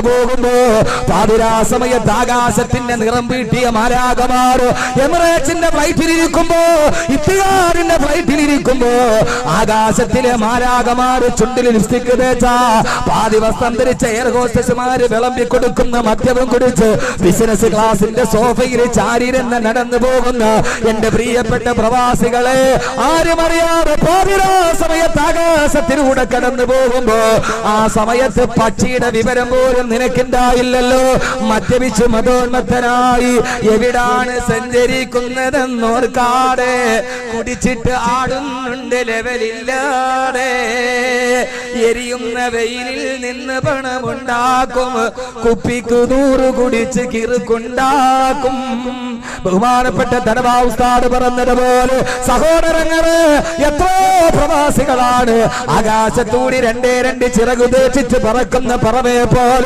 പോകുമ്പോ പാതിരാ സമയത്ത് ആകാശത്തിന്റെ നിറം വീട്ടിയ മാലാഖമാർ എമിറേറ്റ്സിന്റെ ഫ്ലൈറ്റിലിരിക്കുമ്പോ ഇത്തിഹാദിന്റെ ഫ്ലൈറ്റിലിരിക്കുമ്പോ ആകാശത്തിലെ മാലാഖമാർ ചുണ്ടിൽ ലിപ്സ്റ്റിക് തേച്ച പാതി വസ്ത്രം ധരിച്ച എയർ ഹോസ്റ്റസുമാര് വിളമ്പി കൊടുക്കുന്ന മദ്യവും കുടിച്ച് ബിസിനസ് ക്ലാസിന്റെ സോഫയിൽ ചാരിരുന്ന് നടന്നു പോകുന്ന എന്റെ പ്രിയപ്പെട്ട പ്രവാസികളെ, ആരും അറിയാതെ പാതിരാ സമയത്ത് ആകാശത്തിലൂടെ കടന്നു പോകുമ്പോ ആ സമയത്ത് പക്ഷിയുടെ വിവരം നിനക്കുണ്ടായില്ലല്ലോ. മദ്യപിച്ച് മതോന്മത്തനായി എവിടാണ് സഞ്ചരിക്കുന്നതെന്നോർക്കാതെ കുടിച്ചിട്ട് ആടുന്നുണ്ട് ലെവലില്ലാതെ. എരിയുന്ന വെയിലിൽ നിന്ന് പണമുണ്ടാക്കും, കുപ്പിക്ക് 100 കുടിച്ച് കിറുക്കുണ്ടാക്കും. ബഹുമാനപ്പെട്ട തനവാ ഉസ്താദ് പറഞ്ഞതുപോലെ സഹോദരങ്ങള് എത്രയോ പ്രവാസികളാണ് ആകാശത്തൂടി 2 ചിറകുപേക്ഷിച്ച് പറക്കുന്ന പറവയെ പോലെ